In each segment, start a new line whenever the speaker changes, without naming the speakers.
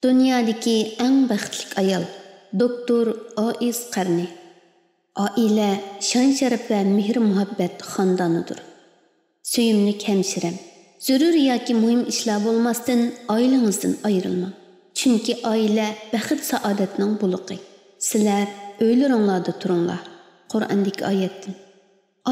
Dünyadaki eng baxtli ayol Doktor Oiz Qarni. Aile şan şaraf ve mehr muhabbet xandonidir. Söyümlük hemşirem, zürür yoki muhim ishlar bo'lmasdan oilangizdan ayrilmang. Chunki oila baxt saodatning buluqi. Sizlar o'ylaringlarda turinglar. Qur'ondagi oyatdan.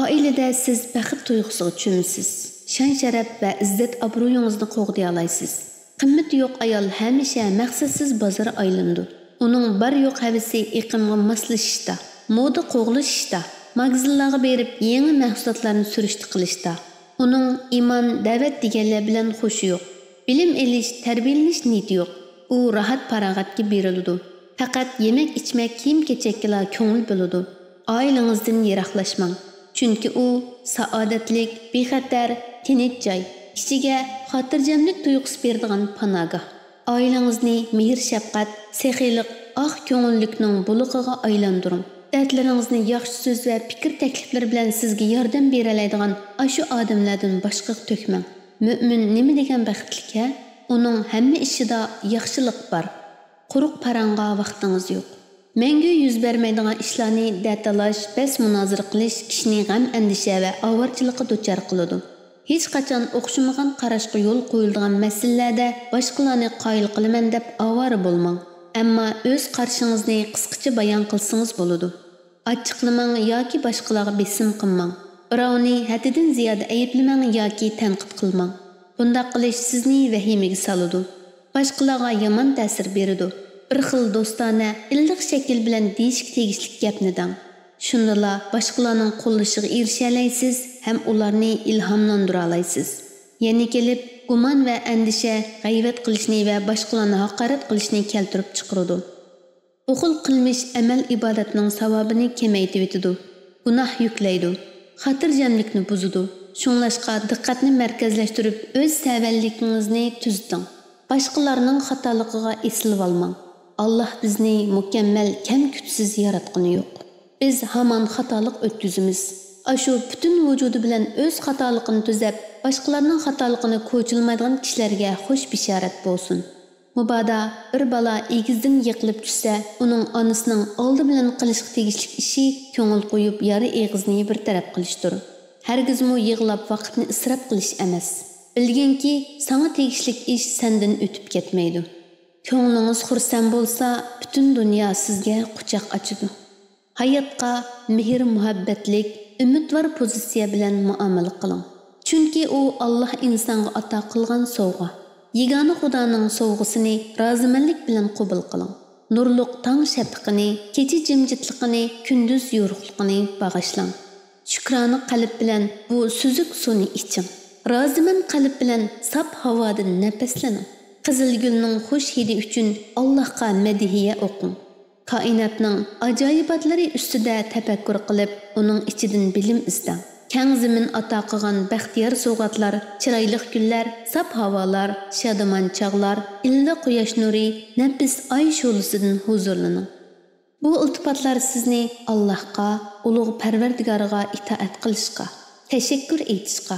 Oilada siz baxt tuyg'usiga cho'misiz. Şan şaraf ve izzat obro'yingizni qo'g'day olasiz. Qimmati yo'q ayol hamisha maqsadsiz bozor aylandi. Uning bar yo'q havisi iqimga moslashishda, moda qo'g'lashishda, magazinlarga berib yangi mahsulotlarni surishti qilishda. Uning iymon, da'vat deganlar bilan xushi yo'q. Bilim elish, tarbiyalanish niyati yo'q. U rahat farog'atga beriladi. Faqat yemak, ichmak, kiyim-kechaklar ko'ngil bo'ladi. Oilangizdan yiroqlashmang. Chunki u saodatlik, bexatar, tinch joy. Kishiga xotirjamlik tuyg'usi beradigan panogoh. Oilangizni mehr-shafqat, sexiylik, oq ko'ngillikning buluqiga aylantiring. Dardlaringizni yaxshi so'z va fikr takliflari bilan sizga yordam bera oladigan ashu odamlardan boshqa to'kmang. Mo'min nima degan baxtli-a? Uning hamma ishida yaxshilik bor. Quruq parangga vaqtingiz yo'q. Mengu yuz bermaydigan ishlarni datalash, bas munozara qilish kishini g'am, andisha va ovorchilikqa duchor qiladi. Hech qachon o'xshamagan qarashga yo'l qo'yiladigan masalalarda boshqalarni qoyil qilaman deb avora bo'lmang. Ammo o'z qarshingizni qisqacha bayon qilsangiz bo'ladi. Ochiqlamang yoki boshqalarga besim qilmang. Birovni haddidan ziyoda ayblamang yoki tanqid qilmang. Bunday qilish sizni vahimaga soladi. Boshqalarga yomon ta'sir beradi. Bir xil do'stona, illiq shakl bilan deyishga tegishli gapni dang. Shundala boshqalarning qo'llashiga erisha olasiz ham ularni ilhomlantira olasiz. Yana kelib gumon va andisha, g'ayvat qilishni va boshqalarni haqorat qilishni keltirib chiqaradi. Bu xil qilmish amal ibodatning savobini kamaytirib etadi. Gunoh yuklaydi. Xotirjamlikni buzadi. Shunglashqa diqqatni markazlashtirib o'z savalligingizni tuziting. Boshqalarning xatoligiga esilib olmang. Alloh bizni mukammal, kam kuchsiz yaratgani yo'q. Biz hamon xatolik o'tkazamiz. Ashu butun vujudi bilan o'z xatoligini tuzab, boshqalarning xatoligini ko'chilmaydigan kishilarga xush bishorat bo'lsin. Mubodo bir bola egizdan yiqilib tushsa, uning onasining oldi bilan qilishga tegishli ishi ko'ngil qo'yib, yari egizni bir taraf qilishdir. Hargizmi yig'lab vaqtni isrof qilish emas. Bilginki, sana tegishli ish sendan o'tib ketmaydi. Ko'nglingiz xursand bo'lsa, butun dunyo sizga quchoq ochadi. Hayotga mehr, muhabbatlik, umidvor pozitsiya bilan muomala qiling. Chunki u Alloh insonga ato qilgan sovg'a. Yegona Xudoning sovg'asini rozimanlik bilan qabul qiling. Nurliq tong shafiqini, kecha jimjitligini, kunduz yorug'ligini bag'ishlang. Shukrona qalb bilan bu suzuk suvni iching. Roziman qalb bilan saf havodan nafaslaning. Qizil gulning xush hidi uchun Allohga madihiya o'qing. Koinotning ajoyibotlari ustida tafakkur qilib, uning ichidan bilim izlang. Kang zamin ato qilgan baxtiyor sovg'atlar, chiroyli kunlar, saf havolar, shodaman chog'lar, illiq quyosh nuri, nafis oy sho'lisidan huzurlaning. Bu iltifotlar sizni Allohga, ulug' Parvardigorga itoat qilishga, tashakkur aytishga,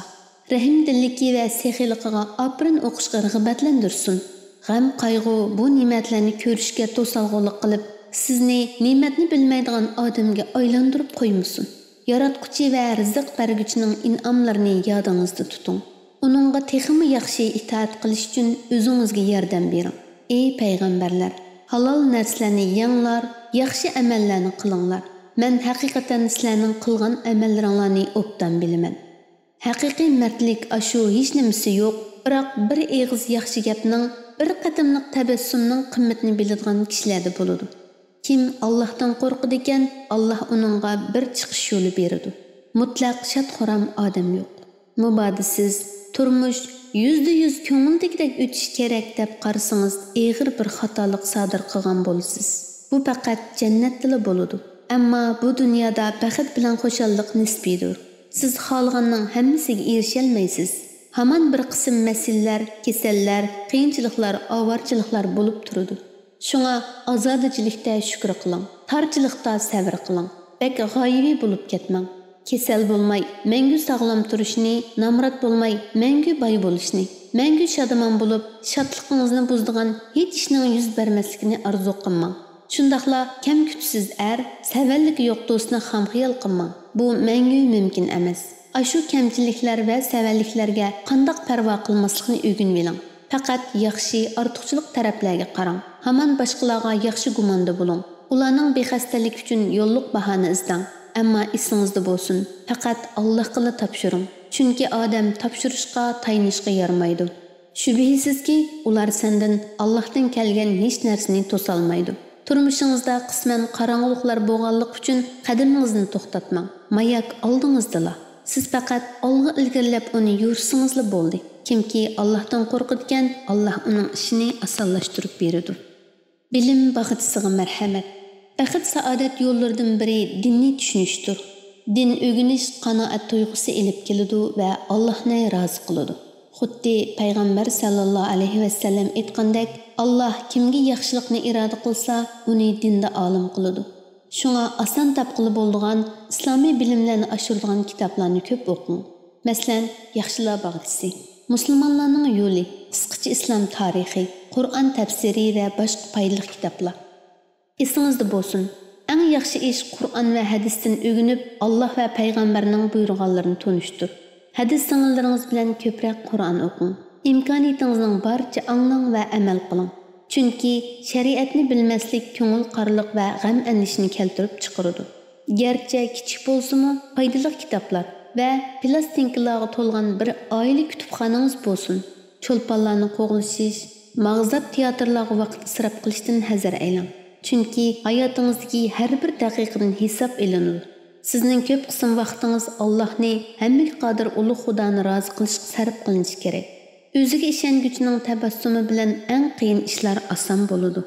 rahimdilligi va sexiyligiga oprin o'qishga rag'batlantirsin. G'am, qayg'u bu ne'matlarni ko'rishga to'salg'ulik qilib, sizni ne'matni bilmaydigan odamga aylantirib qo'ymasin. Yaratquchi va rizq berguchining in'omlarini yodingizda tuting. Uningga texmi yaxshi itoat qilish uchun o'zingizga yordam bering. Ey payg'ambarlar, halol narsalarni yanglar, yaxshi amallarni qilinglar. Men haqiqatan sizlarning qilgan amallaringlarni obdan bilaman. Haqiqiy mardlik ashu hech nimasi yo'q, biroq bir eg'iz yaxshi gapning, bir qatimliq tabassumning qimmatini biladigan kishilarda bo'ladi. Kim Allohdan qo'rqadi ekan, Alloh uningga bir chiqish yo'li beradi. Mutlaq shadxoram odam yo'q. Mubodo siz turmush %100 ko'ngildagidek o'tish kerak deb qarasangiz, eg'ir bir xatolik sodir qilgan bo'lasiz. Bu faqat jannatda bo'ladi. Ammo bu dunyoda baxt bilan xushallik nisbiydir. Siz xohlaganning hammasiga erisha olmaysiz. Hamon bir qism masalalar, kasallar, qiyinchiliklar, ovorchiliklar bo'lib turadi. Shunga ozodichilikda shukr qiling, tarchilikda sabr qiling. Bak g'oyibi bo'lib ketmang. Kesel bo'lmay, mangu sog'lom turishni, namrat bo'lmay, mangu boy bo'lishni, mangu shodaman bo'lib, shodligingizni buzdigan hech ishning yuz bermasligini orzu qilmang. Shundaqla kam kuchsiz savalligi yo'q do'stni ham xiyol qilmang. Bu mangu mumkin emas. Ashu kamchiliklar va savalliklarga qandoq parvo qilmaslikni o'rganib Faqat yaxshi, ortiqchilik taraflarga qarang. Hamon boshqalarga yaxshi gumonda bo'ling. Ularning bexastalik uchun yo'lliq bahona izlang. Ammo esingizda bo'lsin, faqat Allohga topshiring. Chunki odam topshirishga, tayinishga yarmaydi. Shubhisizki, ular sendan Allohdan kelgan hech narsani to'solmaydi. Turmushingizda qisman qorong'uliklar bo'lganlik uchun qadamingizni to'xtatmang. Mayak oldingizda. Siz faqat olg'a ilgirlab uni yursingizla bo'ldi. Kimki Allohdan qo'rqadigan, Alloh uning ishini osonlashtirib beradi. Bilim bag'itisiga marhamat. Baxit saodat yo'llaridan biri dinni tushunishdir. Din o'rganish qanoat tuyg'usi elib keladi va Allohni rozi qiladi. Xuddi payg'ambar sallallohu alayhi va sallam aytgandek, Alloh kimga yaxshilikni iroda qilsa, uni dinda olim qiladi. Shunga oson topqili bo'ladigan islomiy bilimlarni oshiradigan kitoblarni ko'p o'qing. Masalan, Yaxshilar bag'risi, Musulmonlarning yo'li, qisqacha islom tarixi, Qur'on tafsiri va boshqa foydali kitoblar. Esingizda bo'lsin, eng yaxshi ish Qur'on va hadisdan o'rganib, Alloh va payg'ambarning buyurganlarini tanishtir. Hadis sing'illaringiz bilan ko'proq Qur'on o'qing. Imkoniyatingizning boricha anglang va amal qiling. Chunki shariatni bilmaslik ko'ngil qarliq va g'am andishini keltirib chiqaradi. Garchi kichik bo'lsa-mu, foydali kitoblar va plastinkalarga to'lgan bir oila kutubxonangiz bo'lsin. Cho'lponlarni qo'g'lishish, mag'zab teatrlarga vaqt isrof qilishdan hazar aylang. Chunki hayotingizdagi har bir daqiqadan hisob elinadi. Sizning ko'p qism vaqtingiz Allohni, hammaga qodir ulug' Xudoni rozi qilishga sarf qilinishi kerak. O'ziga ishonguchining tabassumi bilan eng qiyin ishlar oson bo'ladi.